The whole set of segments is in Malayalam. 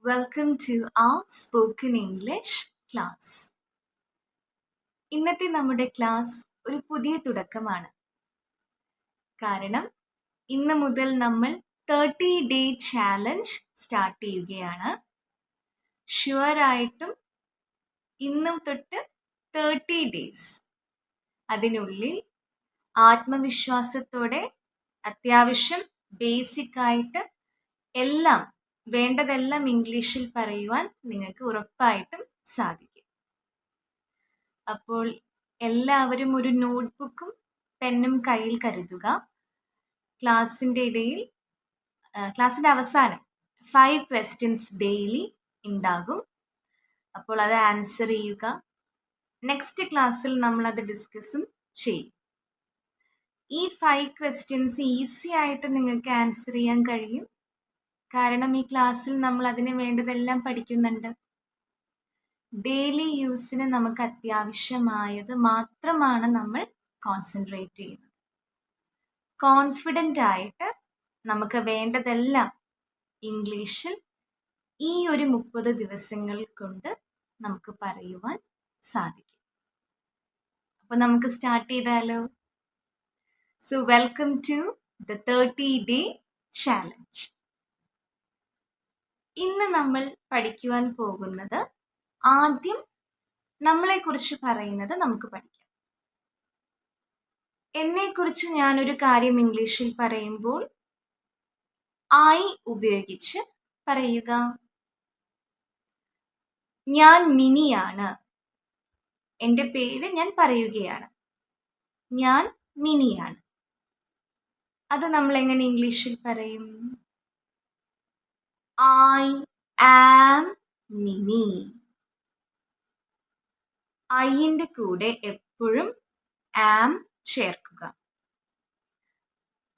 Welcome to our spoken English class. ഇന്നത്തെ നമ്മുടെ ക്ലാസ് ഒരു പുതിയ തുടക്കമാണ്. കാരണം ഇന്ന് മുതൽ നമ്മൾ 30-ഡേ ചാലഞ്ച് സ്റ്റാർട്ട് ചെയ്യുകയാണ്. ഷുവറായിട്ടും ഇന്നും തൊട്ട് 30 ഡേയ്സ് അതിനുള്ളിൽ ആത്മവിശ്വാസത്തോടെ അത്യാവശ്യം ബേസിക് ആയിട്ട് എല്ലാം വേണ്ടതെല്ലാം ഇംഗ്ലീഷിൽ പറയുവാൻ നിങ്ങൾക്ക് ഉറപ്പായിട്ടും സാധിക്കും. അപ്പോൾ എല്ലാവരും ഒരു നോട്ട്ബുക്കും പെന്നും കയ്യിൽ കരുതുക. ക്ലാസ്സിൻ്റെ അവസാനം 5 ക്വസ്റ്റ്യൻസ് ഡെയിലി ഉണ്ടാകും. അപ്പോൾ അത് ആൻസർ ചെയ്യുക. നെക്സ്റ്റ് ക്ലാസ്സിൽ നമ്മളത് ഡിസ്കസും ചെയ്യും. ഈ 5 ക്വസ്റ്റ്യൻസ് ഈസി ആയിട്ട് നിങ്ങൾക്ക് ആൻസർ ചെയ്യാൻ കഴിയും. കാരണം ഈ ക്ലാസ്സിൽ നമ്മൾ അതിന് വേണ്ടതെല്ലാം പഠിക്കുന്നുണ്ട്. ഡെയിലി യൂസിന് നമുക്ക് അത്യാവശ്യമായത് മാത്രമാണ് നമ്മൾ കോൺസെൻട്രേറ്റ് ചെയ്യുന്നത്. കോൺഫിഡൻ്റ് ആയിട്ട് നമുക്ക് വേണ്ടതെല്ലാം ഇംഗ്ലീഷിൽ ഈ ഒരു 30 ദിവസങ്ങൾ കൊണ്ട് നമുക്ക് പറയുവാൻ സാധിക്കും. അപ്പോൾ നമുക്ക് സ്റ്റാർട്ട് ചെയ്താലോ? സോ വെൽക്കം ടു ദ 30-ഡേ ചാലഞ്ച്. ഇന്ന് നമ്മൾ പഠിക്കുവാൻ പോകുന്നത്, ആദ്യം നമ്മളെക്കുറിച്ച് പറയുന്നത് നമുക്ക് പഠിക്കാം. എന്നെക്കുറിച്ച് ഞാനൊരു കാര്യം ഇംഗ്ലീഷിൽ പറയുമ്പോൾ ഐ ഉപയോഗിച്ച് പറയുക. ഞാൻ മിനിയാണ്. എൻ്റെ പേര് ഞാൻ പറയുകയാണ്. ഞാൻ മിനിയാണ്. അത് നമ്മൾ എങ്ങനെ ഇംഗ്ലീഷിൽ പറയും? I am Mini. ഐൻ്റെ കൂടെ എപ്പോഴും am ചേർക്കുക.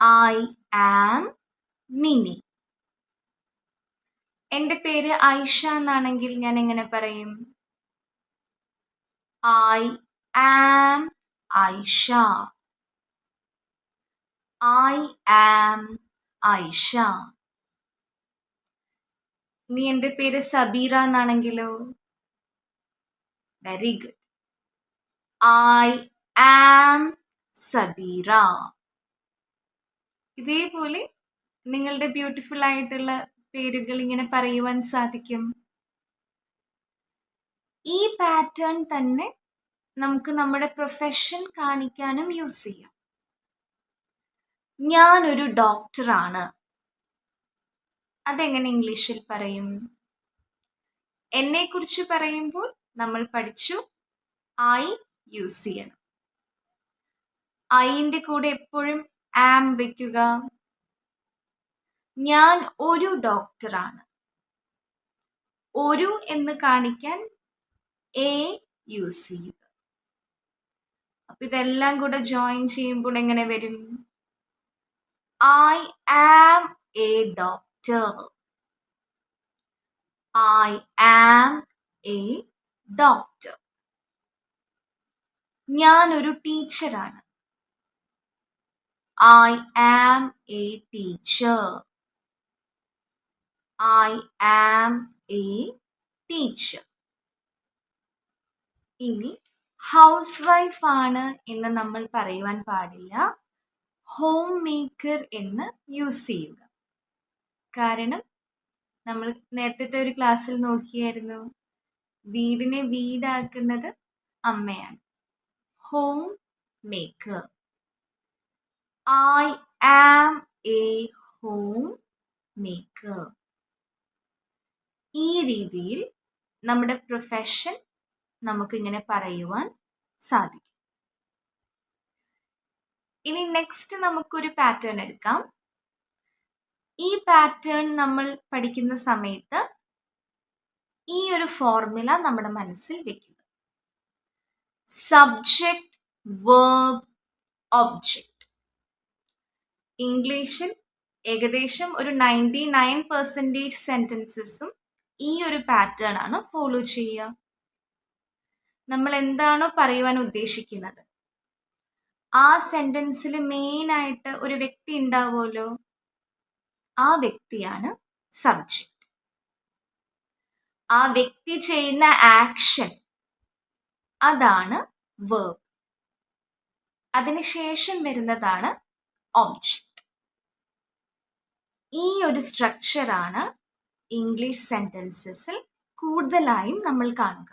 I am Mini. എൻ്റെ പേര് ഐഷ എന്നാണെങ്കിൽ ഞാൻ എങ്ങനെ പറയും? I am Aisha. I am Aisha. നീ എൻ്റെ പേര് സബീറ എന്നാണെങ്കിലോ? Very good. I am Sabira. ഇതേപോലെ നിങ്ങളുടെ ബ്യൂട്ടിഫുൾ ആയിട്ടുള്ള പേരുകൾ ഇങ്ങനെ പറയുവാൻ സാധിക്കും. ഈ പാറ്റേൺ തന്നെ നമുക്ക് നമ്മുടെ പ്രൊഫഷൻ കാണിക്കാനും യൂസ് ചെയ്യാം. ഞാനൊരു ഡോക്ടറാണ്. അതെങ്ങനെ ഇംഗ്ലീഷിൽ പറയും? എന്നെക്കുറിച്ച് പറയുമ്പോൾ നമ്മൾ പഠിച്ചു ഐ യൂസ് ചെയ്യണം. ഐൻ്റെ കൂടെ എപ്പോഴും ആം വെക്കുക. ഞാൻ ഒരു ഡോക്ടറാണ്. ഒരു എന്ന് കാണിക്കാൻ എ യൂസ് ചെയ്യുക. അപ്പൊ ഇതെല്ലാം കൂടെ ജോയിൻ ചെയ്യുമ്പോൾ എങ്ങനെ വരും? I am a doctor. I am a doctor. ഞാനൊരു ടീച്ചറാണ്. I am a teacher. I am a teacher. ഇനി ഹൗസ് വൈഫ് ആണ് എന്ന് നമ്മൾ പറയുവാൻ പാടില്ല. ഹോം മേക്കർ എന്ന് യൂസ് ചെയ്യുക. കാരണം നമ്മൾ നേരത്തെ ഒരു ക്ലാസ്സിൽ നോക്കിയായിരുന്നു, വീടിനെ വീടാക്കുന്നത് അമ്മയാണ്. Home maker. I am a home maker. ഈ രീതിയിൽ നമ്മുടെ പ്രൊഫഷൻ നമുക്കിങ്ങനെ പറയുവാൻ സാധിക്കും. ഇനി നെക്സ്റ്റ് നമുക്കൊരു പാറ്റേൺ എടുക്കാം. ഈ പാറ്റേൺ നമ്മൾ പഠിക്കുന്ന സമയത്ത് ഈ ഒരു ഫോർമുല നമ്മുടെ മനസ്സിൽ വെക്കുക. Subject, verb, object. ഇംഗ്ലീഷിൽ ഏകദേശം ഒരു 99% സെന്റൻസസും ഈ ഒരു പാറ്റേൺ ആണ് ഫോളോ ചെയ്യുക. നമ്മൾ എന്താണോ പറയുവാൻ ഉദ്ദേശിക്കുന്നത് ആ സെന്റൻസിൽ മെയിൻ ആയിട്ട് ഒരു വ്യക്തി ഉണ്ടാവുമല്ലോ, ആ വ്യക്തിയാണ് സബ്ജക്റ്റ്. ആ വ്യക്തി ചെയ്യുന്ന ആക്ഷൻ, അതാണ് verb. അതിനുശേഷം വരുന്നതാണ് ഒബ്ജക്റ്റ്. ഈ ഒരു സ്ട്രക്ചറാണ് ഇംഗ്ലീഷ് സെന്റൻസസിൽ കൂടുതലായും നമ്മൾ കാണുക.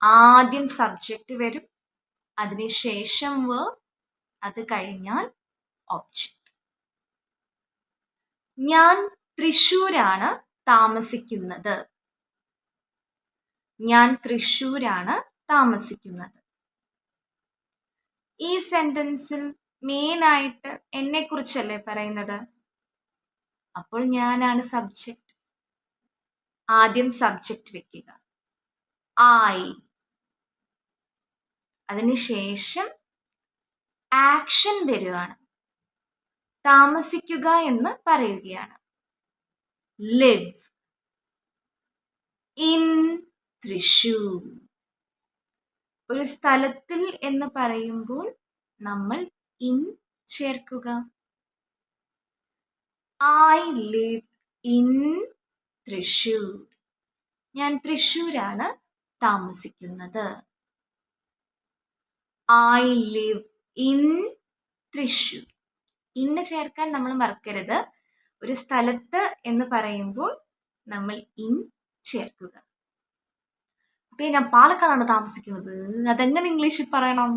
ആദ്യം സബ്ജക്റ്റ് വരും, അതിനുശേഷം verb, അത് കഴിഞ്ഞാൽ ഒബ്ജക്റ്റ്. ഞാൻ തൃശ്ശൂരാണ് താമസിക്കുന്നത്. ഞാൻ തൃശ്ശൂരാണ് താമസിക്കുന്നത്. ഈ സെന്റൻസിൽ മെയിനായിട്ട് എന്നെ കുറിച്ചല്ലേ പറയുന്നത്. അപ്പോൾ ഞാനാണ് സബ്ജക്റ്റ്. ആദ്യം സബ്ജക്റ്റ് വെക്കുക, I. അതിനുശേഷം ആക്ഷൻ വരികയാണ്, താമസിക്കുക എന്ന് പറയുകയാണ്. live in Thrissur. ഒരു സ്ഥലത്തിൽ എന്ന് പറയുമ്പോൾ നമ്മൾ ഇൻ ചേർക്കുക. I live in Thrissur. ഞാൻ തൃശ്ശൂരാണ് താമസിക്കുന്നത്. I live in Thrissur. ഇന്ന് ചേർക്കാൻ നമ്മൾ മറക്കരുത്. ഒരു സ്ഥലത്ത് എന്ന് പറയുമ്പോൾ നമ്മൾ ഇൻ ചേർക്കുക. അപ്പൊ ഞാൻ പാലക്കാടാണ് താമസിക്കുന്നത്, അതെങ്ങനെ ഇംഗ്ലീഷിൽ പറയണം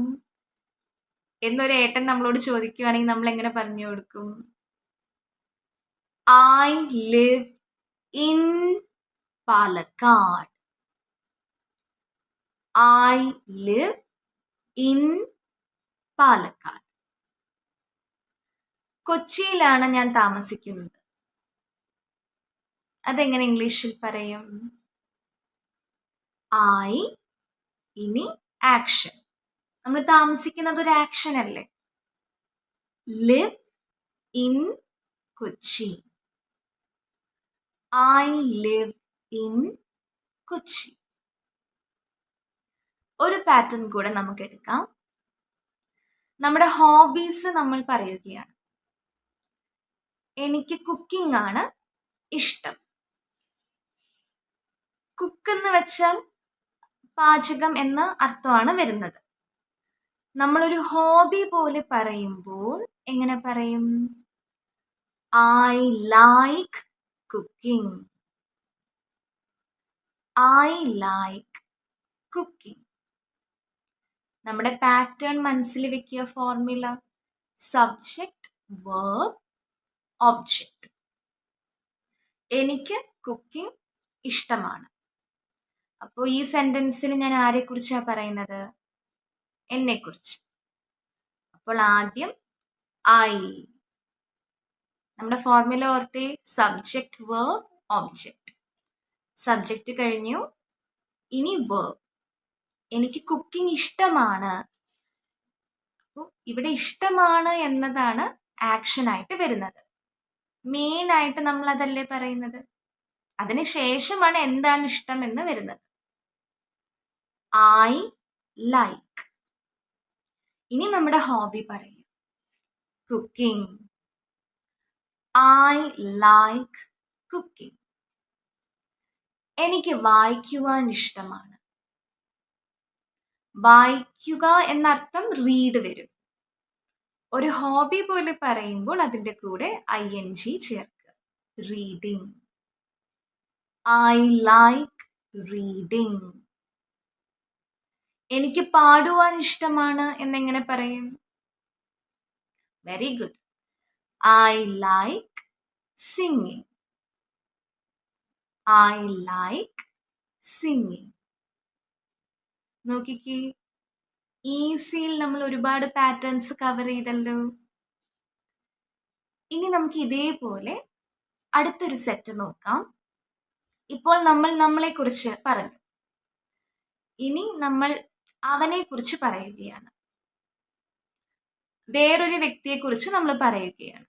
എന്നൊരു ഏട്ടൻ നമ്മളോട് ചോദിക്കുകയാണെങ്കിൽ നമ്മൾ എങ്ങനെ പറഞ്ഞു കൊടുക്കും? I live in Palakkad. I live in Palakkad. കൊച്ചിയിലാണ് ഞാൻ താമസിക്കുന്നത്, അതെങ്ങനെ ഇംഗ്ലീഷിൽ പറയും? I, ഇനി ആക്ഷൻ. നമ്മൾ താമസിക്കുന്നത് ഒരു ആക്ഷൻ അല്ലേ. live in Kochi. I live in Kochi. ഒരു പാറ്റേൺ കൂടെ നമുക്ക് എടുക്കാം. നമ്മുടെ ഹോബീസ് നമ്മൾ പറയുകയാണ്. എനിക്ക് കുക്കിംഗ് ആണ് ഇഷ്ടം. കുക്ക് എന്ന് വെച്ചാൽ പാചകം എന്ന അർത്ഥമാണ് വരുന്നത്. നമ്മളൊരു ഹോബി പോലെ പറയുമ്പോൾ എങ്ങനെ പറയും? I like cooking. I like cooking. നമ്മുടെ പാറ്റേൺ മനസ്സിൽ വെക്കുക. Formula subject, verb, object. എനിക്ക് കുക്കിംഗ് ഇഷ്ടമാണ്. അപ്പോൾ ഈ സെന്റൻസിൽ ഞാൻ ആരെക്കുറിച്ചാണ് പറയുന്നത്? എന്നെക്കുറിച്ച്. അപ്പോൾ ആദ്യം I. നമ്മുടെ ഫോർമുല ഓർത്തേ, സബ്ജക്റ്റ്, verb, ഒബ്ജക്റ്റ്. സബ്ജക്റ്റ് കഴിഞ്ഞു, ഇനി verb. എനിക്ക് കുക്കിംഗ് ഇഷ്ടമാണ്. അപ്പോൾ ഇവിടെ ഇഷ്ടമാണ് എന്നതാണ് ആക്ഷൻ ആയിട്ട് വരുന്നത്. മെയിൻ ആയിട്ട് നമ്മൾ അതല്ലേ പറയുന്നത്. അതിനുശേഷമാണ് എന്താണ് ഇഷ്ടം എന്ന് വരുന്നത്. I like. ഇനി നമ്മുടെ ഹോബി പറയും, കുക്കിംഗ്. I like cooking. എനിക്ക് വായിക്കുവാൻ ഇഷ്ടമാണ്. വായിക്കുക എന്നർത്ഥം റീഡ് വരും. ഒരു ഹോബി പോലെ പറയുമ്പോൾ അതിൻ്റെ കൂടെ ing ചേർക്കുക. റീഡിങ്. I like reading. എനിക്ക് പാടുവാൻ ഇഷ്ടമാണ് എന്നെങ്ങനെ പറയും? Very good. I like singing. I like singing. നോക്കിക്കേ, ഈസിയിൽ നമ്മൾ ഒരുപാട് പാറ്റേൺസ് കവർ ചെയ്തല്ലോ. ഇനി നമുക്ക് ഇതേപോലെ അടുത്തൊരു സെറ്റ് നോക്കാം. ഇപ്പോൾ നമ്മൾ നമ്മളെക്കുറിച്ച് പറഞ്ഞു, ഇനി നമ്മൾ അവനെക്കുറിച്ച് പറയുകയാണ്. വേറൊരു വ്യക്തിയെക്കുറിച്ച് നമ്മൾ പറയുകയാണ്.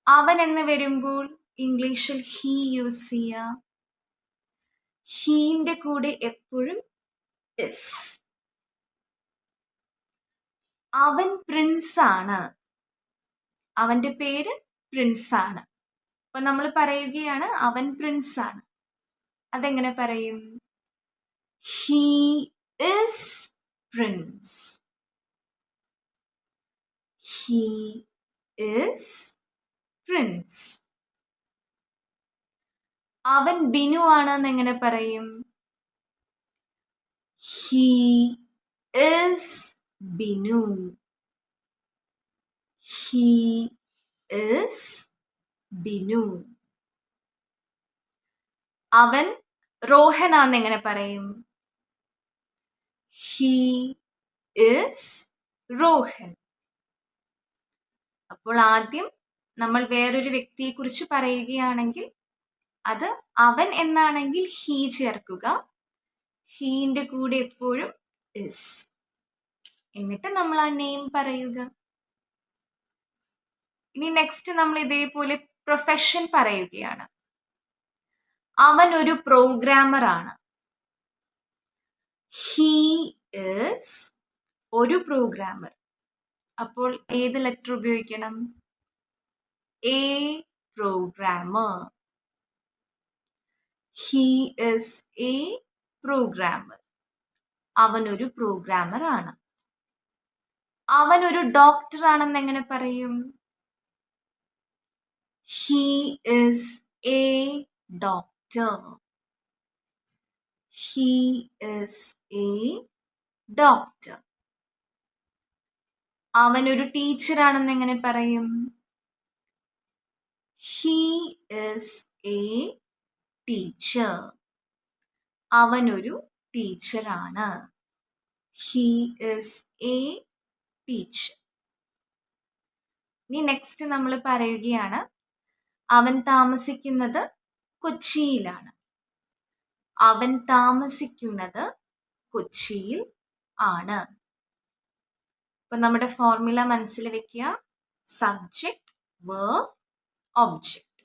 അവൻ എന്ന് വരുമ്പോൾ ഇംഗ്ലീഷിൽ ഹീ യൂസ് ചെയ്യുക. ഹീന്റെ കൂടെ എപ്പോഴും ഇസ്. അവൻ പ്രിൻസ് ആണ്. അവന്റെ പേര് പ്രിൻസ് ആണ്. അപ്പൊ നമ്മൾ പറയുകയാണ് അവൻ പ്രിൻസ് ആണ്. അതെങ്ങനെ പറയും? He is Prince. He is Prince. അവൻ ബിനു ആണെന്ന് എങ്ങനെ പറയും? He is Binu. He is Binu. അവൻ റോഹൻ ആണെന്ന് എങ്ങനെ പറയും? He is Rohan. അപ്പോൾ ആദ്യം നമ്മൾ വേറൊരു വ്യക്തിയെക്കുറിച്ച് പറയുകയാണെങ്കിൽ അത് അവൻ എന്നാണെങ്കിൽ ഹി ചേർക്കുക. ഹീന്റെ കൂടെ എപ്പോഴും ഇസ്. എന്നിട്ട് നമ്മൾ ആ നെയിം പറയുക. ഇനി നെക്സ്റ്റ് നമ്മൾ ഇതേപോലെ പ്രൊഫഷൻ പറയുകയാണ്. അവൻ ഒരു പ്രോഗ്രാമർ ആണ്. ഹി ഇസ് ഒരു പ്രോഗ്രാമർ. അപ്പോൾ ഏത് ലെറ്റർ ഉപയോഗിക്കണം? A programmer. He is A programmer. അവൻ ഒരു പ്രോഗ്രാമർ ആണ്. അവൻ ഒരു ഡോക്ടർ ആണെന്ന് എങ്ങനെ പറയും? He is A doctor. He is A doctor. അവൻ ഒരു ടീച്ചർ ആണെന്ന് എങ്ങനെ പറയും? He is A teacher. അവൻ ഒരു ടീച്ചറാണ്. He is A teacher. ഇനി നെക്സ്റ്റ് നമ്മൾ പറയുകയാണ് അവൻ താമസിക്കുന്നത് കൊച്ചിയിലാണ്. അവൻ താമസിക്കുന്നത് കൊച്ചിയിൽ ആണ്. അപ്പൊ നമ്മുടെ ഫോർമുല മനസ്സിൽ വെക്കുക. Subject, verb, object.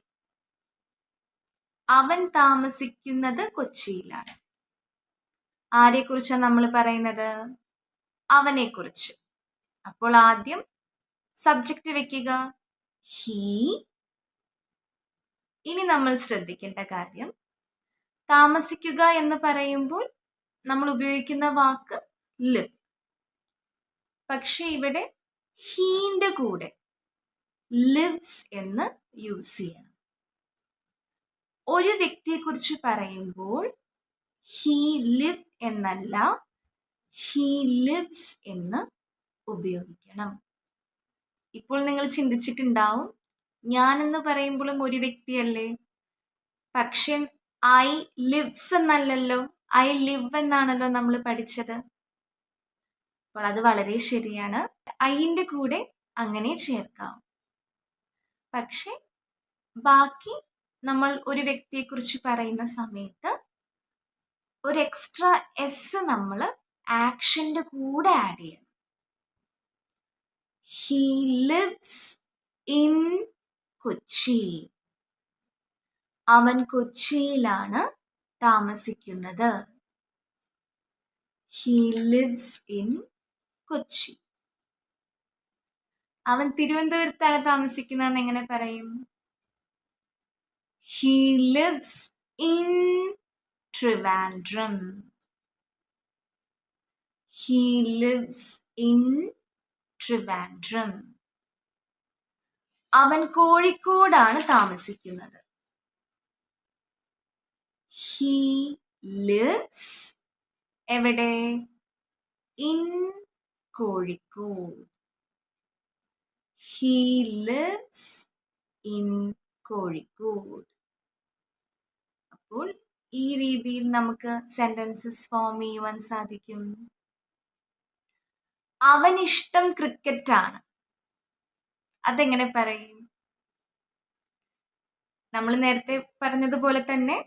അവൻ താമസിക്കുന്നത് കൊച്ചിയിലാണ്. ആരെക്കുറിച്ചാണ് നമ്മൾ പറയുന്നത്? അവനെക്കുറിച്ച്. അപ്പോൾ ആദ്യം സബ്ജക്റ്റ് വെക്കുക, ഹി. ഇനി നമ്മൾ ശ്രദ്ധിക്കേണ്ട കാര്യം, താമസിക്കുക എന്ന് പറയുമ്പോൾ നമ്മൾ ഉപയോഗിക്കുന്ന വാക്ക് ലിവ്. പക്ഷെ ഇവിടെ ഹീന്റെ കൂടെ ലിവ്സ് എന്ന് യൂസ് ചെയ്യണം. ഒരു വ്യക്തിയെക്കുറിച്ച് പറയുമ്പോൾ ഹി ലിവ് എന്നല്ല, ഹി ലിവ്സ് എന്ന് ഉപയോഗിക്കണം. ഇപ്പോൾ നിങ്ങൾ ചിന്തിച്ചിട്ടുണ്ടാവും, ഞാൻ എന്ന് പറയുമ്പോഴും ഒരു വ്യക്തിയല്ലേ, പക്ഷെ ഐ ലിവ്സ് എന്നല്ലല്ലോ, ഐ ലിവ് എന്നാണല്ലോ നമ്മൾ പഠിച്ചത്. അപ്പോൾ അത് വളരെ ശരിയാണ്. ഐന്റെ കൂടെ അങ്ങനെ ചേർക്കാം. പക്ഷെ ബാക്കി നമ്മൾ ഒരു വ്യക്തിയെക്കുറിച്ച് പറയുന്ന സമയത്ത് ഒരു എക്സ്ട്രാ എസ് നമ്മൾ ആക്ഷന്റെ കൂടെ ആഡ് ചെയ്യണം. He lives in Kochi. അവൻ കൊച്ചിയിലാണ് താമസിക്കുന്നത്. He lives in Kochi. അവൻ തിരുവനന്തപുരത്താണ് താമസിക്കുന്നതെന്ന് എങ്ങനെ പറയും? He lives in Trivandrum. He lives in Trivandrum. അവൻ കോഴിക്കോടാണ് താമസിക്കുന്നത്. ഹി ലിവ്സ് എവിടെ? In Kozhikode. He lives in Kozhikode. അപ്പോൾ ഈ രീതിയിൽ നമുക്ക് സെന്റൻസസ് ഫോം ചെയ്യുവാൻ സാധിക്കും. അവനിഷ്ടം ക്രിക്കറ്റ് ആണ്. അതെങ്ങനെ പറയും? നമ്മൾ നേരത്തെ പറഞ്ഞതുപോലെ തന്നെ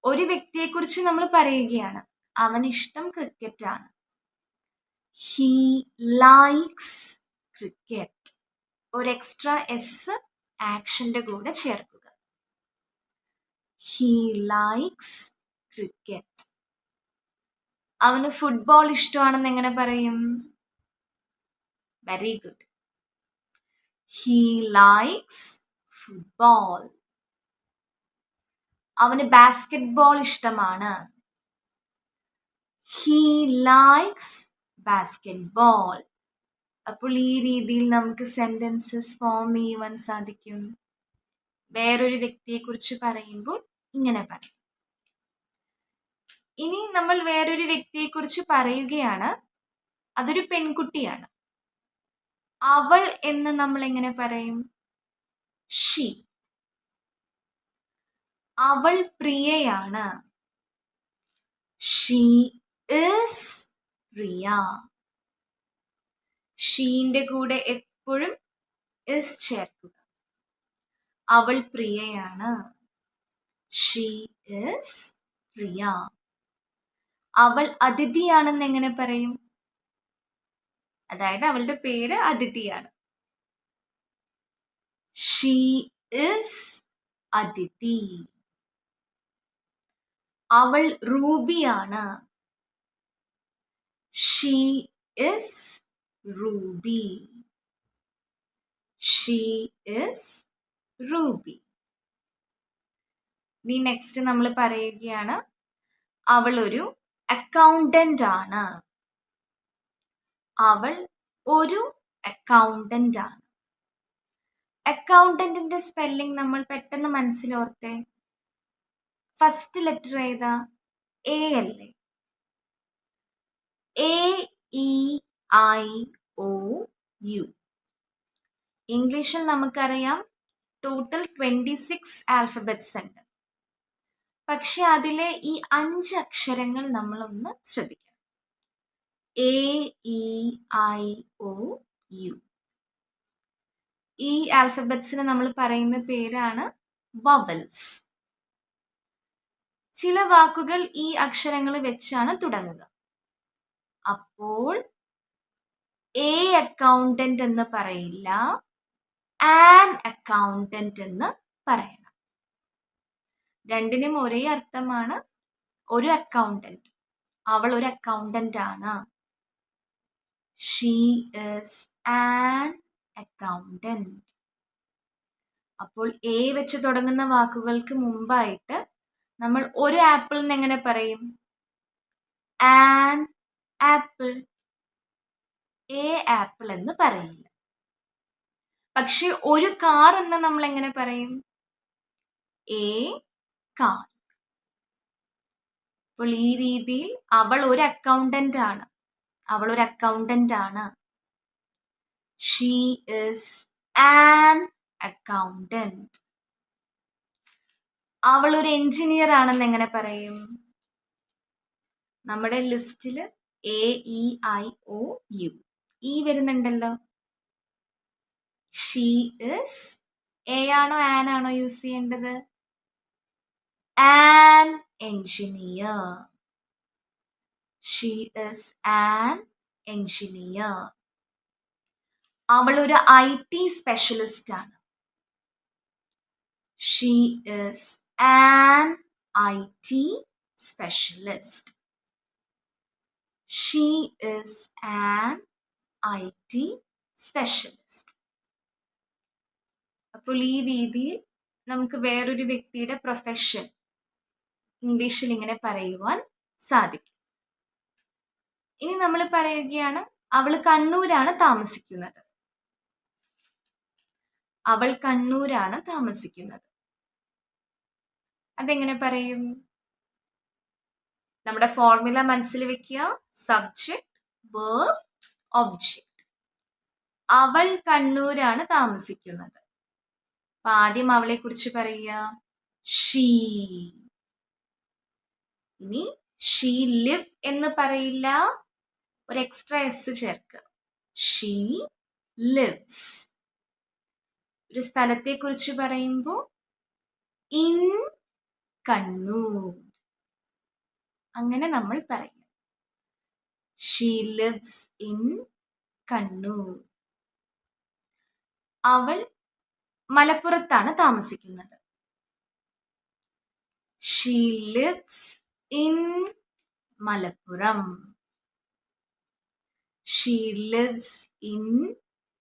ഒരു വ്യക്തിയെക്കുറിച്ച് നമ്മൾ പറയുകയാണ്. അവനിഷ്ടം ക്രിക്കറ്റ് ആണ്. He likes cricket. ഒരു എക്സ്ട്രാ എസ് ആക്ഷന്റെ കൂടെ ചേർക്കുക. He likes cricket. അവന് ഫുട്ബോൾ ഇഷ്ടമാണെന്ന് എങ്ങനെ പറയും? Very good. He likes football. അവന് ബാസ്കറ്റ്ബോൾ ഇഷ്ടമാണ്. He likes basketball. അപ്പോൾ ഈ രീതിയിൽ നമുക്ക് സെന്റൻസസ് ഫോം ചെയ്യുവാൻ സാധിക്കും. വേറൊരു വ്യക്തിയെക്കുറിച്ച് പറയുമ്പോൾ ഇങ്ങനെ പറയും. ഇനി നമ്മൾ വേറൊരു വ്യക്തിയെക്കുറിച്ച് പറയുകയാണ്, അതൊരു പെൺകുട്ടിയാണ്. അവൾ എന്ന് നമ്മൾ എങ്ങനെ പറയും? ഷീ. അവൾ പ്രിയയാണ്. ഷീ ഈസ് പ്രിയ. ഷീന്റെ കൂടെ എപ്പോഴും ഇസ് ചേർക്കുക. അവൾ പ്രിയയാണ്. ഷീ ഈസ് പ്രിയ. അവൾ അതിഥിയാണെന്ന് എങ്ങനെ പറയും? അതായത് അവളുടെ പേര് അതിഥിയാണ്. She is Aditi. അവൾ റൂബിയാണ്. She is Ruby. She is Ruby. ഇനി നെക്സ്റ്റ് നമ്മൾ പറയുകയാണ്, അവൾ ഒരു അക്കൗണ്ടന്റ് ആണ്. അവൾ ഒരു അക്കൗണ്ടന്റ് ആണ്. അക്കൗണ്ടന്റിന്റെ സ്പെല്ലിംഗ് നമ്മൾ പെട്ടെന്ന് മനസ്സിലോർത്തേ. ഫസ്റ്റ് ലെറ്റർ ഏതാ? എ അല്ലേ? AEIOU. ഇംഗ്ലീഷിൽ നമുക്കറിയാം ടോട്ടൽ 26 ആൽഫബറ്റ്സ് ഉണ്ട്. പക്ഷെ അതിലെ ഈ 5 അക്ഷരങ്ങൾ നമ്മളൊന്ന് ശ്രദ്ധിക്കണം. AEIOU. ഈ ആൽഫബറ്റ്സിന് നമ്മൾ പറയുന്ന പേരാണ് വവൽസ്. ചില വാക്കുകൾ ഈ അക്ഷരങ്ങൾ വെച്ചാണ് തുടങ്ങുക. അപ്പോൾ എ അക്കൗണ്ടന്റ് എന്ന് പറയില്ല, ആൻ അക്കൗണ്ടന്റ് എന്ന് പറയണം. രണ്ടിനും ഒരേ അർത്ഥമാണ്. ഒരു അക്കൗണ്ടന്റ്. അവൾ ഒരു അക്കൗണ്ടന്റ് ആണ്. She is an accountant. അപ്പോൾ എ വെച്ച് തുടങ്ങുന്ന വാക്കുകൾക്ക് മുമ്പായിട്ട് നമ്മൾ ഒരു ആപ്പിൾ എന്ന് എങ്ങനെ പറയും? An apple. എ ആപ്പിൾ എന്ന് പറയില്ല. പക്ഷെ ഒരു കാർ എന്ന് നമ്മൾ എങ്ങനെ പറയും? A car. അപ്പോൾ ഈ രീതിയിൽ അവൾ ഒരു അക്കൗണ്ടന്റ് ആണ്. അവൾ ഒരു അക്കൗണ്ടന്റ് ആണ്. She is an accountant. അവൾ ഒരു എഞ്ചിനീയർ ആണെന്ന് എങ്ങനെ പറയും? നമ്മുടെ ലിസ്റ്റിൽ AEIOU ഈ വരുന്നുണ്ടല്ലോ. ഷീ ഈസ് എ ആണോ ആൻ ആണോ യൂസ് ചെയ്യേണ്ടത്? An engineer. She is an engineer. അവൾ ഒരു IT സ്പെഷ്യലിസ്റ്റ് ആണ്. She is an IT specialist. She is an IT specialist. അപ്പോൾ ഈ രീതിയിൽ നമുക്ക് വേറൊരു വ്യക്തിയുടെ പ്രൊഫഷൻ ഇംഗ്ലീഷിൽ ഇങ്ങനെ പറയുവാൻ സാധിക്കും. ഇനി നമ്മൾ പറയുകയാണ്, അവൾ കണ്ണൂരാണ് താമസിക്കുന്നത്. അവൾ കണ്ണൂരാണ് താമസിക്കുന്നത്. അതെങ്ങനെ പറയും? നമ്മുടെ ഫോർമുല മനസ്സിൽ വെക്കുക. Subject, verb, object. അവൾ കണ്ണൂരാണ് താമസിക്കുന്നത്. അപ്പൊ ആദ്യം അവളെ കുറിച്ച് പറയുക, ഷീ. ഇനി ഷീ ലിവ് എന്ന് പറയില്ല, ഒരു എക്സ്ട്രാ എസ് ചേർക്കുക. She lives. ഒരു സ്ഥലത്തെ കുറിച്ച് പറയുമ്പോൾ ഇൻ കണ്ണൂർ. അങ്ങനെ നമ്മൾ പറയും. She lives in Kannur. അവൾ മലപ്പുറത്താണ് താമസിക്കുന്നത്. She lives in Malappuram. She lives in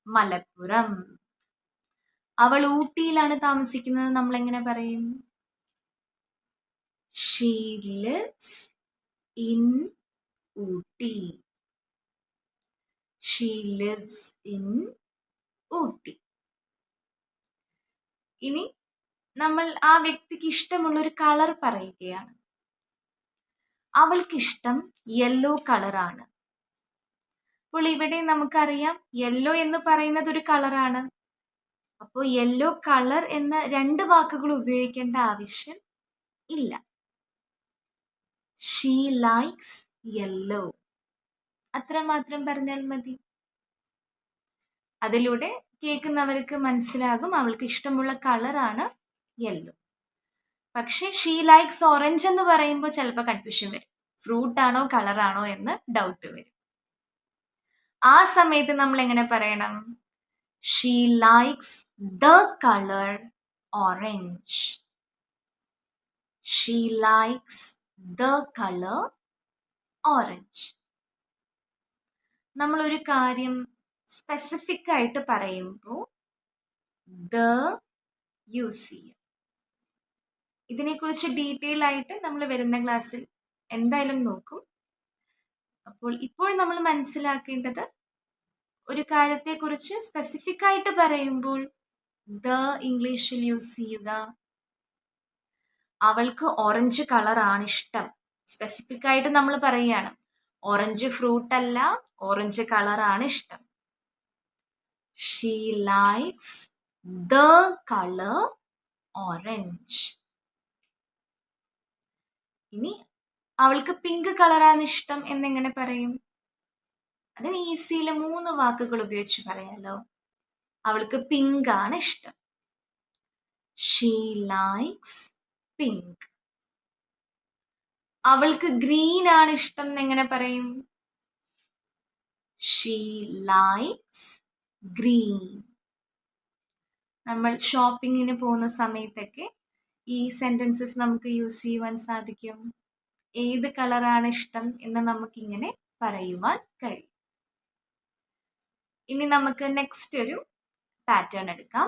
Malappuram. അവൾ ഊട്ടിയിലാണ് താമസിക്കുന്നത്. നമ്മൾ എങ്ങനെ പറയും? She lives in Ooty. She lives in Ooty. ഇനി നമ്മൾ ആ വ്യക്തിക്ക് ഇഷ്ടമുള്ള ഒരു കളർ പറയുകയാണ്. അവൾക്കിഷ്ടം യെല്ലോ കളറാണ്. അപ്പോൾ ഇവിടെ നമുക്കറിയാം യെല്ലോ എന്ന് പറയുന്നത് ഒരു കളറാണ്. അപ്പോൾ യെല്ലോ കളർ എന്ന 2 വാക്കുകൾ ഉപയോഗിക്കേണ്ട ആവശ്യം ഇല്ല. ഷീ ലൈക്സ് യെല്ലോ, അത്രമാത്രം പറഞ്ഞാൽ മതി. അതിലൂടെ കേൾക്കുന്നവർക്ക് മനസ്സിലാകും അവൾക്ക് ഇഷ്ടമുള്ള കളറാണ് യെല്ലോ. പക്ഷെ ഷീ ലൈക്സ് ഓറഞ്ച് എന്ന് പറയുമ്പോൾ ചിലപ്പോൾ കൺഫ്യൂഷൻ വരും. ഫ്രൂട്ട് ആണോ കളറാണോ എന്ന് ഡൗട്ട് വരും. ആ സമയത്ത് നമ്മൾ എങ്ങനെ പറയണം? She likes the colour orange. She likes the colour orange. നമ്മൾ ഒരു കാര്യം സ്പെസിഫിക് ആയിട്ട് പറയുമ്പോൾ ദ യൂസ് ചെയ്യും. ഇതിനെക്കുറിച്ച് ഡീറ്റെയിൽ ആയിട്ട് നമ്മൾ വരുന്ന ക്ലാസ്സിൽ എന്തായാലും നോക്കും. അപ്പോൾ ഇപ്പോൾ നമ്മൾ മനസ്സിലാക്കേണ്ടത് ഒരു കാര്യത്തെക്കുറിച്ച് സ്പെസിഫിക് ആയിട്ട് പറയുമ്പോൾ ദ ഇംഗ്ലീഷിൽ യൂസ് ചെയ്യുക. അവൾക്ക് ഓറഞ്ച് കളറാണ് ഇഷ്ടം. സ്പെസിഫിക് ആയിട്ട് നമ്മൾ പറയുകയാണ്, ഓറഞ്ച് ഫ്രൂട്ട് അല്ല, ഓറഞ്ച് കളറാണ് ഇഷ്ടം. She likes the colour orange. ഇനി അവൾക്ക് പിങ്ക് കളറാണ് ഇഷ്ടം എന്നെങ്ങനെ പറയും? അത് ഈസിയിൽ 3 വാക്കുകൾ ഉപയോഗിച്ച് പറയാലോ. അവൾക്ക് പിങ്ക് ആണ് ഇഷ്ടം. She likes pink. അവൾക്ക് ഗ്രീൻ ആണ് ഇഷ്ടം എന്നെങ്ങനെ പറയും? She likes green. നമ്മൾ ഷോപ്പിങ്ങിന് പോകുന്ന സമയത്തൊക്കെ ഈ സെന്റൻസസ് നമുക്ക് യൂസ് ചെയ്യുവാൻ സാധിക്കും. ഏത് കളറാണ് ഇഷ്ടം എന്ന് നമുക്കിങ്ങനെ പറയുവാൻ കഴിയും. ഇനി നമുക്ക് നെക്സ്റ്റ് ഒരു പാറ്റേൺ എടുക്കാം.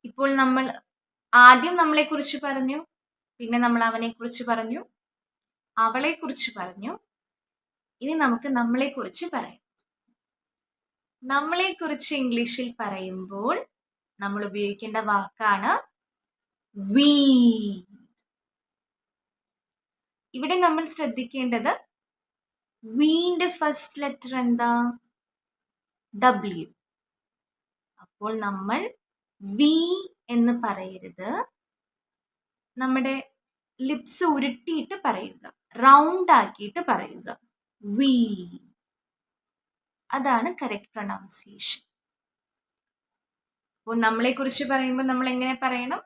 ഇപ്പോൾ നമ്മൾ ആദ്യം നമ്മളെക്കുറിച്ച് പറഞ്ഞു, പിന്നെ നമ്മൾ അവനെക്കുറിച്ച് പറഞ്ഞു, അവളെക്കുറിച്ച് പറഞ്ഞു. ഇനി നമുക്ക് നമ്മളെക്കുറിച്ച് പറയാം. നമ്മളെക്കുറിച്ച് ഇംഗ്ലീഷിൽ പറയുമ്പോൾ നമ്മൾ ഉപയോഗിക്കേണ്ട വാക്കാണ് we. ഇവിടെ നമ്മൾ ശ്രദ്ധിക്കേണ്ടത് വീന്റെ ഫസ്റ്റ് ലെറ്റർ എന്താ? W. അപ്പോൾ നമ്മൾ വി എന്ന് പറയരുത്. നമ്മുടെ ലിപ്സ് ഉരുട്ടിയിട്ട് പറയുക, റൗണ്ട് ആക്കിയിട്ട് പറയുക. വി. അതാണ് കറക്റ്റ് പ്രൊനൗൺസിയേഷൻ. അപ്പോൾ നമ്മളെ കുറിച്ച് പറയുമ്പോൾ നമ്മൾ എങ്ങനെ പറയണം?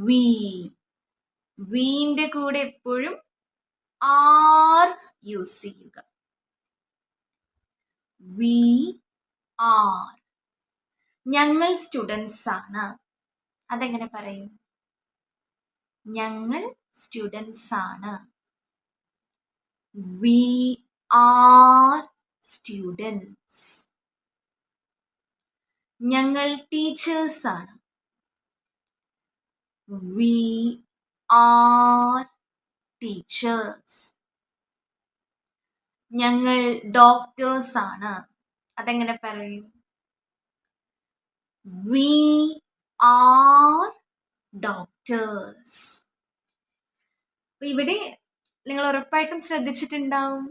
വി. വീന്റെ കൂടെ എപ്പോഴും ആർ യൂസ് ചെയ്യുക. We are. ഞങ്ങൾ സ്റ്റുഡൻസ് ആണ്. അതെങ്ങനെ പറയും? ഞങ്ങൾ സ്റ്റുഡൻസ് ആണ്. We are students. ഞങ്ങൾ ടീച്ചേഴ്സ് ആണ്. We are teachers. ഞങ്ങൾ ഡോക്ടേഴ്സ് ആണ്. അതെങ്ങനെ പറയും? We are doctors. ഇവിടെ നിങ്ങൾ ഉറപ്പായിട്ടും ശ്രദ്ധിച്ചിട്ടുണ്ടാവും,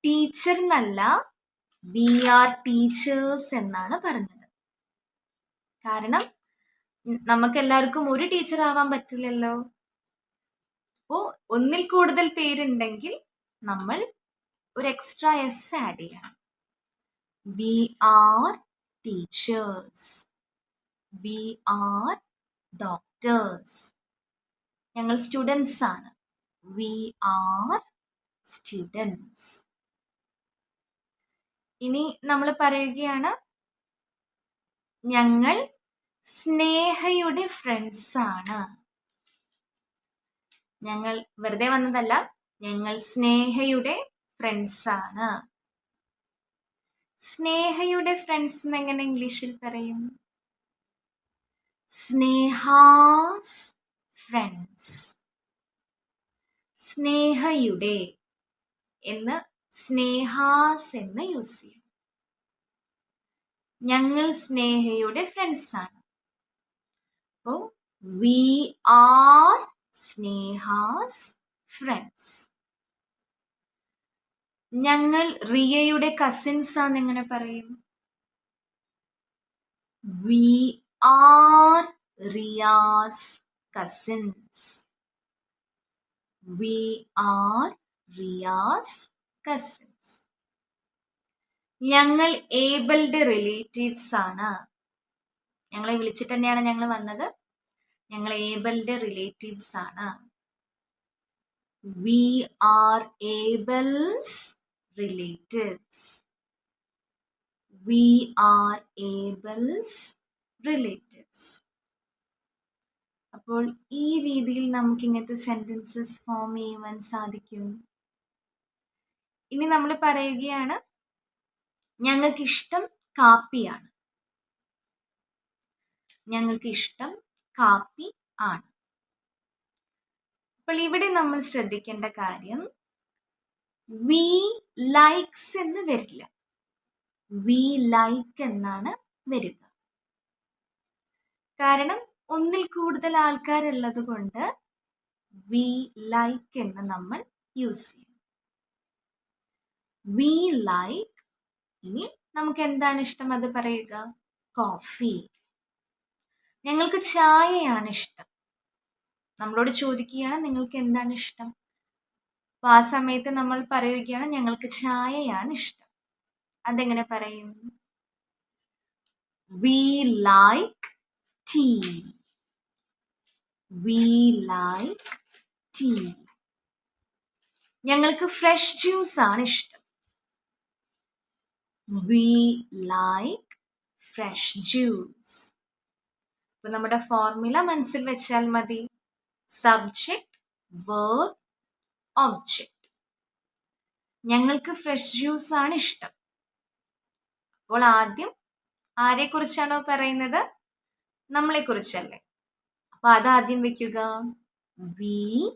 ടീച്ചർ എന്നല്ല വി ആർ ടീച്ചേഴ്സ് എന്നാണ് പറഞ്ഞത്. കാരണം നമുക്ക് എല്ലാവർക്കും ഒരു ടീച്ചർ ആവാൻ പറ്റില്ലല്ലോ. അപ്പോൾ ഒന്നിൽ കൂടുതൽ പേരുണ്ടെങ്കിൽ നമ്മൾ ഒരു എക്സ്ട്രാ എസ് ആഡ് ചെയ്യണം. We are teachers. We are doctors. ഞങ്ങൾ സ്റ്റുഡൻസ് ആണ്. We are students. ഇനി നമ്മൾ പറയുകയാണ്, ഞങ്ങൾ സ്നേഹയുടെ ഫ്രണ്ട്സ് ആണ്. ഞങ്ങൾ വെറുതെ വന്നതല്ല, ഞങ്ങൾ സ്നേഹയുടെ ഫ്രണ്ട്സ് ആണ്. സ്നേഹയുടെ ഫ്രണ്ട്സ് എന്നെങ്ങനെ ഇംഗ്ലീഷിൽ പറയും? സ്നേഹാസ് ഫ്രണ്ട്സ്. സ്നേഹയുടെ എന്ന് സ്നേഹാസ് എന്ന് യൂസ് ചെയ്യും. ഞങ്ങൾ സ്നേഹയുടെ ഫ്രണ്ട്സ് ആണ്. അപ്പോൾ വി ആർ സ്നേഹാസ് ഫ്രണ്ട്സ്. ഞങ്ങൾ റിയയുടെ കസിൻസ് ആണെന്ന് എങ്ങനെ പറയും? We are Riya's cousins. We are Riya's cousins. ഞങ്ങൾ ഏബിൾഡ് റിലേറ്റീവ്സ് ആണ്. ഞങ്ങളെ വിളിച്ചിട്ട് തന്നെയാണ് ഞങ്ങൾ വന്നത്. ഞങ്ങൾ ഏബിൾഡ് റിലേറ്റീവ്സ് ആണ്. We are Abel's relatives. We are Abel's relatives. അപ്പോൾ ഈ രീതിയിൽ നമുക്ക് ഇങ്ങനത്തെ സെന്റൻസസ് ഫോം ചെയ്യുവാൻ സാധിക്കും. ഇനി നമ്മൾ പറയുകയാണ് ഞങ്ങൾക്കിഷ്ടം കാപ്പിയാണ്. ഞങ്ങൾക്കിഷ്ടം കാപ്പി ആണ്. അപ്പോൾ ഇവിടെ നമ്മൾ ശ്രദ്ധിക്കേണ്ട കാര്യം വി ലൈക്സ് എന്ന് വരില്ല. വി ലൈക്ക് എന്നാണ് വരിക. കാരണം ഒന്നിൽ കൂടുതൽ ആൾക്കാരുള്ളത് കൊണ്ട് വി ലൈക്ക് എന്ന് നമ്മൾ യൂസ് ചെയ്യും. We like. ഇനി നമുക്ക് എന്താണ് ഇഷ്ടം അത് പറയുക. കോഫി. ഞങ്ങൾക്ക് ചായയാണ് ഇഷ്ടം. നമ്മളോട് ചോദിക്കുകയാണ് നിങ്ങൾക്ക് എന്താണ് ഇഷ്ടം. അപ്പോൾ ആ സമയത്ത് നമ്മൾ പറയുകയാണ് ഞങ്ങൾക്ക് ചായയാണ് ഇഷ്ടം. അതെങ്ങനെ പറയും? We like tea. We like tea. ഞങ്ങൾക്ക് ഫ്രഷ് ജ്യൂസ് ആണ് ഇഷ്ടം. We like fresh juice. ഇപ്പൊ നമ്മുടെ ഫോർമുല മനസ്സിൽ വെച്ചാൽ മതി. Subject, verb, object. ഞങ്ങൾക്ക് ഫ്രഷ് ജ്യൂസ് ആണ് ഇഷ്ടം. അപ്പോൾ ആദ്യം ആരെ കുറിച്ചാണോ പറയുന്നത്? നമ്മളെ കുറിച്ചല്ലേ. അപ്പൊ അതാദ്യം വെക്കുക. വി.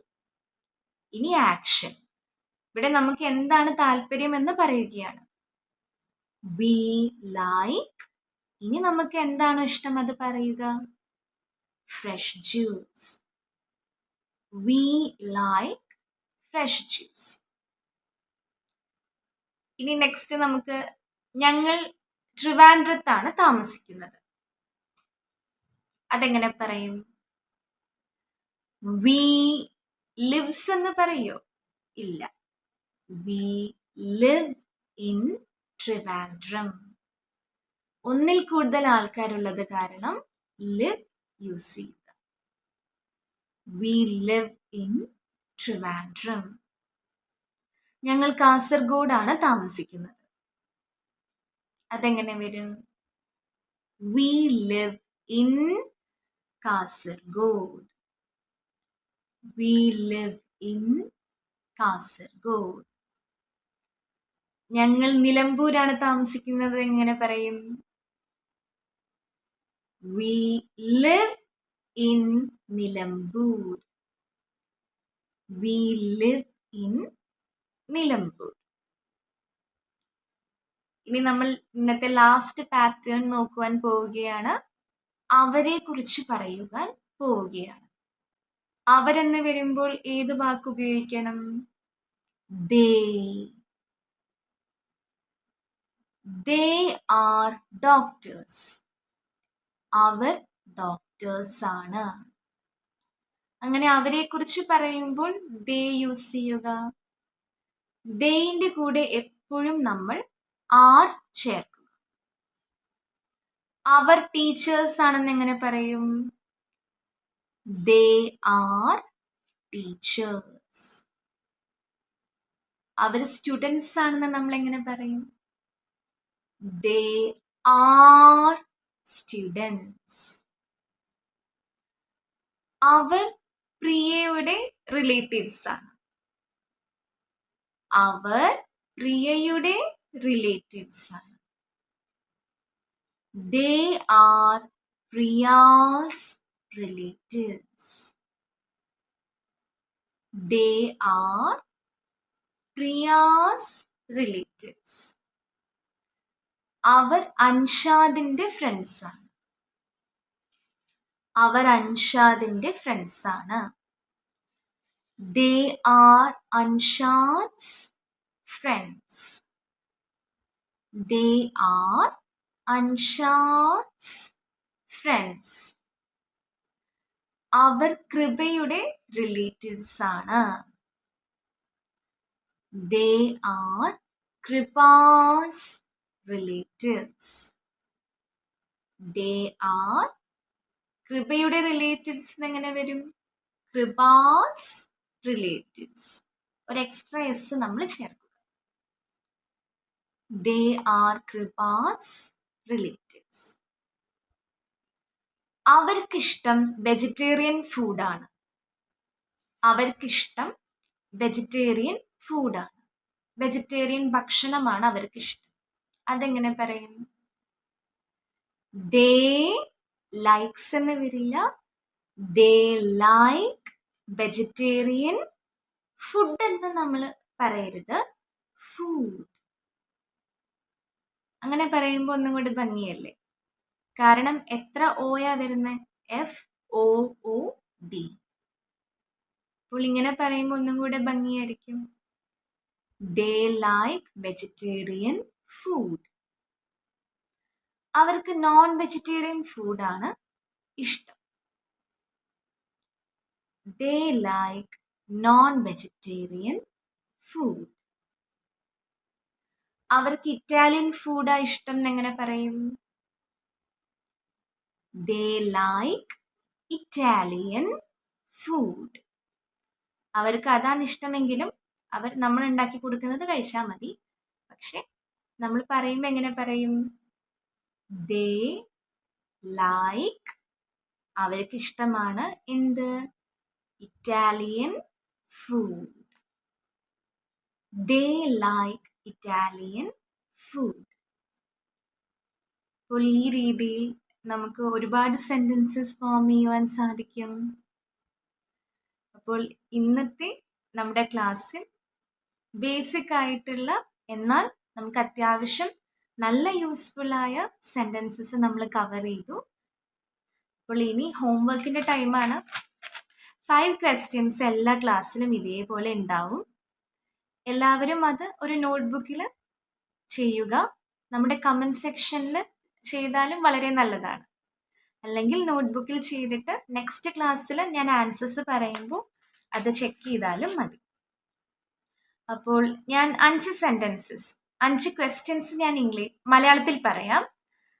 ഇനി ആക്ഷൻ. ഇവിടെ നമുക്ക് എന്താണ് താല്പര്യം എന്ന് പറയുകയാണ്. We like. ഇനി നമുക്ക് എന്താണോ ഇഷ്ടം അത് പറയുക. Fresh juice. V like fresh juice. ഇനി നെക്സ്റ്റ് നമുക്ക് ഞങ്ങൾ ട്രിവാൻഡ്രത്താണ് താമസിക്കുന്നത്. അതെങ്ങനെ പറയും? വി ലിവ്സ് എന്ന് പറയോ? ഇല്ല. We live in Trivandrum. ഒന്നിൽ കൂടുതൽ ആൾക്കാരുള്ളത് കാരണം ലിവ് യൂസ് ചെയ്യുക. We live in Trivandrum. ഞങ്ങൾ കാസർഗോഡാണ് താമസിക്കുന്നത്. അതെങ്ങനെ വരും? We live in Kasaragod. We live in Kasaragod. ഞങ്ങൾ നിലമ്പൂരാണ് താമസിക്കുന്നത്. എങ്ങനെ പറയും? We live in Nilambur. We live in Nilambur. ഇനി നമ്മൾ ഇന്നത്തെ ലാസ്റ്റ് പാറ്റേൺ നോക്കുവാൻ പോവുകയാണ്. അവരെ കുറിച്ച് പറയുവാൻ പോവുകയാണ്. അവരെന്ന് വരുമ്പോൾ ഏത് വാക്ക് ഉപയോഗിക്കണം? ദേ. They are doctors. അവർ ഡോക്ടേഴ്സ് ആണ്. അങ്ങനെ അവരെ കുറിച്ച് പറയുമ്പോൾ ദേ യൂസ് ചെയ്യുക. ദേന്റെ കൂടെ എപ്പോഴും നമ്മൾ ആർ ചേർക്കുക. അവർ ടീച്ചേഴ്സ് ആണെന്ന് എങ്ങനെ പറയും? They are teachers. അവർ സ്റ്റുഡൻസ് ആണെന്ന് നമ്മൾ എങ്ങനെ പറയും? They R students. അവർ പ്രിയയുടെ റിലേറ്റീവ്സ് ആണ്. അവർ പ്രിയയുടെ റിലേറ്റീവ്സ് ആണ്. They are Priya's relatives. They are Priya's relatives. അവർ അൻഷാദിന്റെ ഫ്രണ്ട്സാണ്. അവർ അൻഷാദിന്റെ ഫ്രണ്ട്സാണ്. They are Anshad's friends. They are Anshad's friends. അവർ കൃപയുടെ റിലേറ്റീവ്സ് ആണ്. They are Kripa's relatives. They are കൃപയുടെ റിലേറ്റീവ്സ് എങ്ങനെ വരും? കൃപാസ് റിലേറ്റീവ്സ്. ഒരു എക്സ്ട്രാ എസ് നമ്മൾ ചേർക്കുക. They are Kripa's relatives. അവർക്കിഷ്ടം വെജിറ്റേറിയൻ ഫുഡാണ്. അവർക്കിഷ്ടം വെജിറ്റേറിയൻ ഫുഡാണ്. വെജിറ്റേറിയൻ ഭക്ഷണമാണ് അവർക്കിഷ്ടം. അതെങ്ങനെ പറയും? ദേ ലൈക്സ് എന്ന് വരില്ല. ദേ ലൈക്ക് വെജിറ്റേറിയൻ ഫുഡ് എന്ന് നമ്മൾ പറയരുത്. ഫുഡ് അങ്ങനെ പറയുമ്പോൾ ഒന്നും കൂടി ഭംഗിയല്ലേ? കാരണം എത്ര ഓയാ വരുന്നത്? FOOD. അപ്പോൾ ഇങ്ങനെ പറയുമ്പോൾ ഒന്നും കൂടെ ഭംഗിയായിരിക്കും. ദേ ലൈക്ക് വെജിറ്റേറിയൻ ഫുഡ്. അവർക്ക് നോൺ വെജിറ്റേറിയൻ ഫുഡാണ് ഇഷ്ടം. ദേ ലൈക്ക് നോൺ വെജിറ്റേറിയൻ ഫുഡ്. അവർക്ക് ഇറ്റാലിയൻ ഫുഡാ ഇഷ്ടം എന്നെങ്ങനെ പറയും? ദേ ലൈക്ക് ഇറ്റാലിയൻ ഫുഡ്. അവർക്ക് അതാണ് ഇഷ്ടമെങ്കിലും നമ്മൾ ഉണ്ടാക്കി കൊടുക്കുന്നത് കഴിച്ചാൽ മതി. പക്ഷെ നമ്മൾ പറയുമ്പോൾ എങ്ങനെ പറയും? ദേ ലൈക്ക് അവർക്ക് ഇഷ്ടമാണ് എന്ത്? Italian food. ദേ ലൈക്ക് ഇറ്റാലിയൻ ഫുഡ്. അപ്പോൾ ഈ രീതിയിൽ നമുക്ക് ഒരുപാട് സെന്റൻസസ് ഫോം ചെയ്യുവാൻ സാധിക്കും. അപ്പോൾ ഇന്നത്തെ നമ്മുടെ ക്ലാസ്സിൽ ബേസിക് ആയിട്ടുള്ള എന്നാൽ നമുക്ക് അത്യാവശ്യം നല്ല യൂസ്ഫുള്ളായ സെന്റൻസസ് നമ്മൾ കവർ ചെയ്തു. അപ്പോൾ ഇനി ഹോംവർക്കിൻ്റെ ടൈമാണ്. 5 ക്വസ്റ്റ്യൻസ് എല്ലാ ക്ലാസ്സിലും ഇതേപോലെ ഉണ്ടാവും. എല്ലാവരും അത് ഒരു നോട്ട്ബുക്കിൽ ചെയ്യുക. നമ്മുടെ കമൻറ്റ് സെക്ഷനിൽ ചെയ്താലും വളരെ നല്ലതാണ്. അല്ലെങ്കിൽ നോട്ട്ബുക്കിൽ ചെയ്തിട്ട് നെക്സ്റ്റ് ക്ലാസ്സിൽ ഞാൻ ആൻസേഴ്സ് പറയുമ്പോൾ അത് ചെക്ക് ചെയ്താലും മതി. അപ്പോൾ ഞാൻ 5 സെൻറ്റൻസസ് 5 ക്വസ്റ്റ്യൻസ് ഞാൻ മലയാളത്തിൽ പറയാം.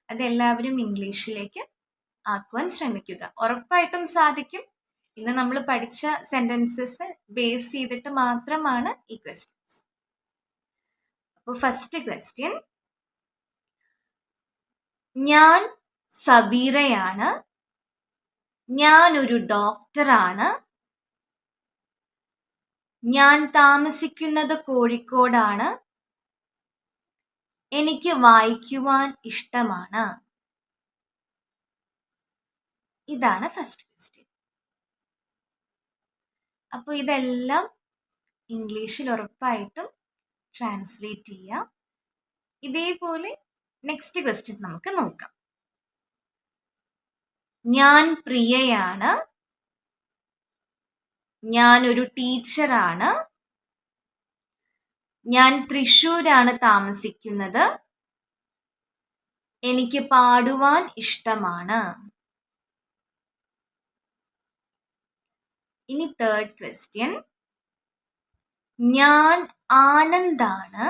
അതെല്ലാവരും ഇംഗ്ലീഷിലേക്ക് ആക്കുവാൻ ശ്രമിക്കുക. ഉറപ്പായിട്ടും സാധിക്കും. ഇന്ന് നമ്മൾ പഠിച്ച സെൻറ്റൻസസ് ബേസ് ചെയ്തിട്ട് മാത്രമാണ് ഈ ക്വസ്റ്റ്യൻസ്. അപ്പോൾ ഫസ്റ്റ് ക്വസ്റ്റ്യൻ, ഞാൻ സബീറയാണ്. ഞാനൊരു ഡോക്ടറാണ്. ഞാൻ താമസിക്കുന്നത് കോഴിക്കോടാണ്. എനിക്ക് വായിക്കുവാൻ ഇഷ്ടമാണ്. ഇതാണ് ഫസ്റ്റ് ക്വസ്റ്റ്യൻ. അപ്പോൾ ഇതെല്ലാം ഇംഗ്ലീഷിൽ ഉറപ്പായിട്ടും ട്രാൻസ്ലേറ്റ് ചെയ്യാം. ഇതേപോലെ നെക്സ്റ്റ് ക്വസ്റ്റ്യൻ നമുക്ക് നോക്കാം. ഞാൻ പ്രിയയാണ്. ഞാനൊരു ടീച്ചറാണ്. ഞാൻ തൃശ്ശൂരാണ് താമസിക്കുന്നത്. എനിക്ക് പാടുവാൻ ഇഷ്ടമാണ്. ഇനി തേർഡ് ക്വസ്റ്റ്യൻ, ഞാൻ ആനന്ദാണ്.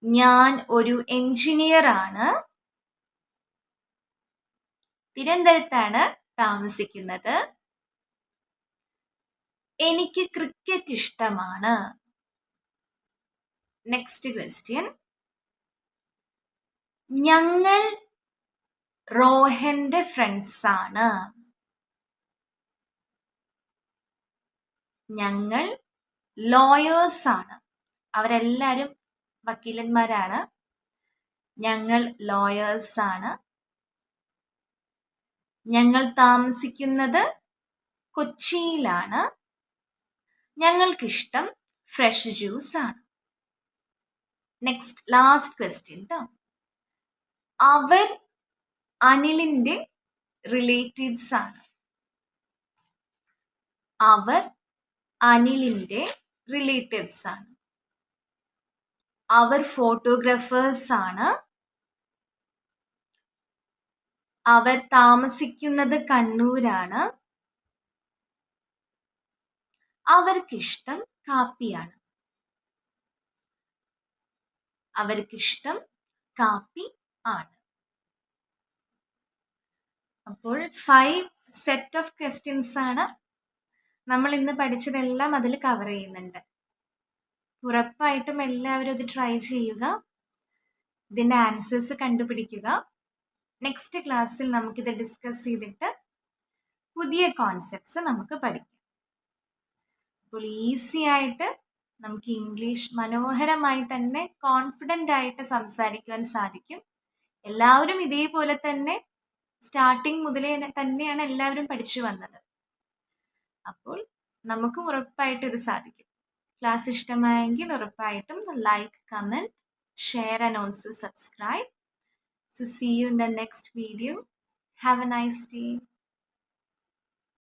ഞാൻ ഒരു എഞ്ചിനീയർ ആണ്. തിരുവനന്തപുരത്താണ് താമസിക്കുന്നത്. എനിക്ക് ക്രിക്കറ്റ് ഇഷ്ടമാണ്. നെക്സ്റ്റ് ക്വസ്റ്റ്യൻ, ഞങ്ങൾ റോഹന്റെ ഫ്രണ്ട്സ് ആണ്. ഞങ്ങൾ ലോയേഴ്സ് ആണ്. അവരെല്ലാവരും വക്കീലന്മാരാണ്. ഞങ്ങൾ ലോയേഴ്സ് ആണ്. ഞങ്ങൾ താമസിക്കുന്നത് കൊച്ചിയിലാണ്. ഞങ്ങൾക്കിഷ്ടം ഫ്രഷ് ജ്യൂസ് ആണ്. നെക്സ്റ്റ് ലാസ്റ്റ് ക്വസ്റ്റ്യൻ ട്ടോ. അവർ അനിലിന്റെ റിലേറ്റീവ്സ് ആണ്. അവർ അനിലിന്റെ റിലേറ്റീവ്സ് ആണ്. അവർ ഫോട്ടോഗ്രാഫേഴ്സ് ആണ്. അവർ താമസിക്കുന്നത് കണ്ണൂരാണ്. അവർക്കിഷ്ടം കാപ്പിയാണ്. അവർക്കിഷ്ടം കാപ്പി ആണ്. അപ്പോൾ 5 സെറ്റ് ഓഫ് ക്വസ്റ്റ്യൻസ് ആണ്. നമ്മൾ ഇന്ന് പഠിച്ചതെല്ലാം അതിൽ കവർ ചെയ്യുന്നുണ്ട്. ഉറപ്പായിട്ടും എല്ലാവരും ഇത് ട്രൈ ചെയ്യുക. ഇതിൻ്റെ ആൻസേഴ്സ് കണ്ടുപിടിക്കുക. നെക്സ്റ്റ് ക്ലാസ്സിൽ നമുക്കിത് ഡിസ്കസ് ചെയ്തിട്ട് പുതിയ കോൺസെപ്റ്റ്സ് നമുക്ക് പഠിക്കാം. അപ്പോൾ ഈസി ആയിട്ട് നമുക്ക് ഇംഗ്ലീഷ് മനോഹരമായി തന്നെ കോൺഫിഡൻ്റ് ആയിട്ട് സംസാരിക്കുവാൻ സാധിക്കും. എല്ലാവരും ഇതേപോലെ തന്നെ സ്റ്റാർട്ടിങ് മുതലേ തന്നെയാണ് എല്ലാവരും പഠിച്ചു വന്നത്. അപ്പോൾ നമുക്കും ഉറപ്പായിട്ടും ഇത് സാധിക്കും. ക്ലാസ് ഇഷ്ടമായെങ്കിൽ ഉറപ്പായിട്ടും like, comment, share and also subscribe. So see you in the next video. Have a nice day.